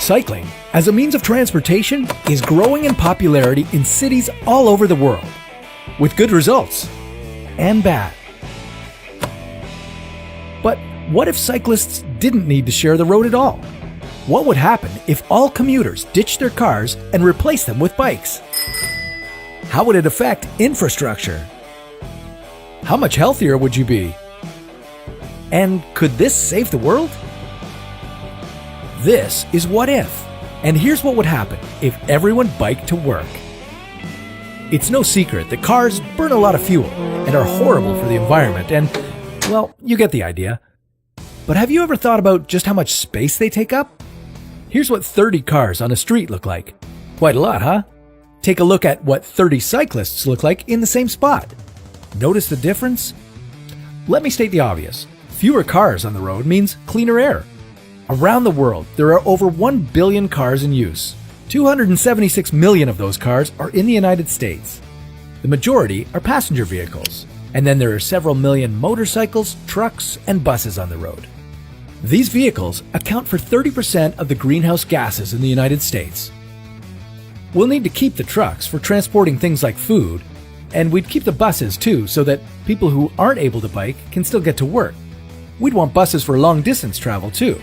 Cycling, as a means of transportation, is growing in popularity in cities all over the world, with good results and bad. But what if cyclists didn't need to share the road at all? What would happen if all commuters ditched their cars and replaced them with bikes? How would it affect infrastructure? How much healthier would you be? And could this save the world? This is What If, and here's what would happen if everyone biked to work. It's no secret that cars burn a lot of fuel and are horrible for the environment and, well, you get the idea. But have you ever thought about just how much space they take up? Here's what 30 cars on a street look like. Quite a lot, huh? Take a look at what 30 cyclists look like in the same spot. Notice the difference? Let me state the obvious. Fewer cars on the road means cleaner air. Around the world, there are over 1 billion cars in use. 276 million of those cars are in the United States. The majority are passenger vehicles, and then there are several million motorcycles, trucks, and buses on the road. These vehicles account for 30% of the greenhouse gases in the United States. We'll need to keep the trucks for transporting things like food, and we'd keep the buses too so that people who aren't able to bike can still get to work. We'd want buses for long-distance travel too.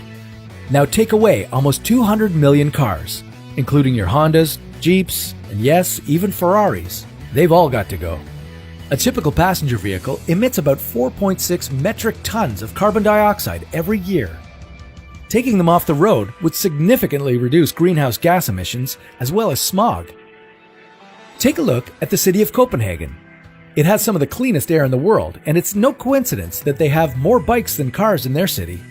Now take away almost 200 million cars, including your Hondas, Jeeps, and yes, even Ferraris. They've all got to go. A typical passenger vehicle emits about 4.6 metric tons of carbon dioxide every year. Taking them off the road would significantly reduce greenhouse gas emissions as well as smog. Take a look at the city of Copenhagen. It has some of the cleanest air in the world, and it's no coincidence that they have more bikes than cars in their city.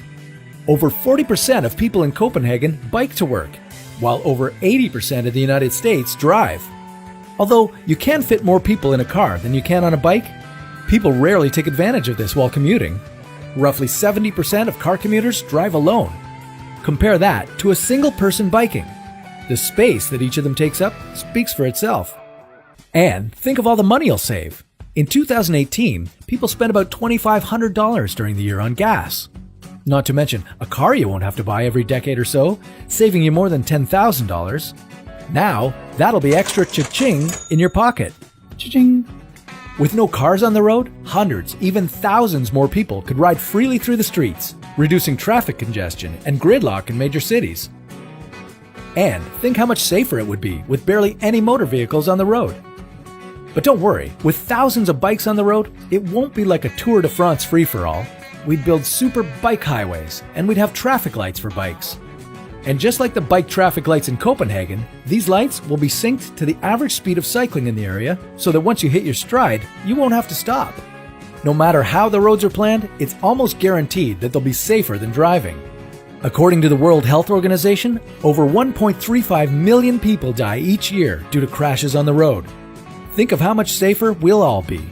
Over 40% of people in Copenhagen bike to work, while over 80% of the United States drive. Although you can fit more people in a car than you can on a bike, people rarely take advantage of this while commuting. Roughly 70% of car commuters drive alone. Compare that to a single person biking. The space that each of them takes up speaks for itself. And think of all the money you'll save. In 2018, people spent about $2,500 during the year on gas. Not to mention a car you won't have to buy every decade or so, saving you more than $10,000. Now, that'll be extra cha-ching in your pocket. Cha-ching. With no cars on the road, hundreds, even thousands more people could ride freely through the streets, reducing traffic congestion and gridlock in major cities. And think how much safer it would be with barely any motor vehicles on the road. But don't worry, with thousands of bikes on the road, it won't be like a Tour de France free-for-all. We'd build super bike highways, and we'd have traffic lights for bikes. And just like the bike traffic lights in Copenhagen, these lights will be synced to the average speed of cycling in the area, so that once you hit your stride, you won't have to stop. No matter how the roads are planned, it's almost guaranteed that they'll be safer than driving. According to the World Health Organization, over 1.35 million people die each year due to crashes on the road. Think of how much safer we'll all be.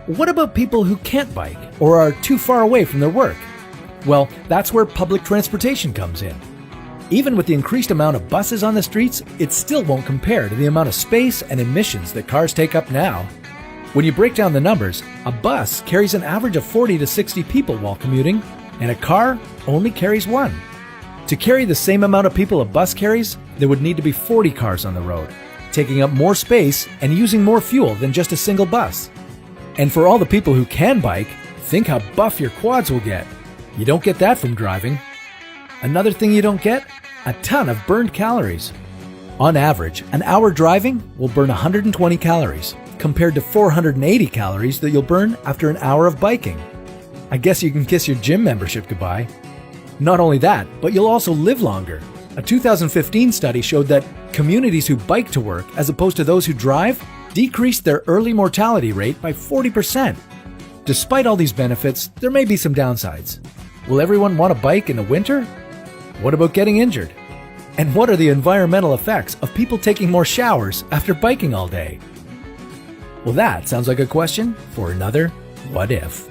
What about people who can't bike or are too far away from their work? Well, that's where public transportation comes in. Even with the increased amount of buses on the streets, it still won't compare to the amount of space and emissions that cars take up now. When you break down the numbers, a bus carries an average of 40 to 60 people while commuting, and a car only carries one. To carry the same amount of people a bus carries, there would need to be 40 cars on the road, taking up more space and using more fuel than just a single bus. And for all the people who can bike, think how buff your quads will get. You don't get that from driving. Another thing you don't get? A ton of burned calories. On average, an hour driving will burn 120 calories, compared to 480 calories that you'll burn after an hour of biking. I guess you can kiss your gym membership goodbye. Not only that, but you'll also live longer. A 2015 study showed that communities who bike to work, as opposed to those who drive, decreased their early mortality rate by 40%. Despite all these benefits, there may be some downsides. Will everyone want a bike in the winter? What about getting injured? And what are the environmental effects of people taking more showers after biking all day? Well, that sounds like a question for another What If.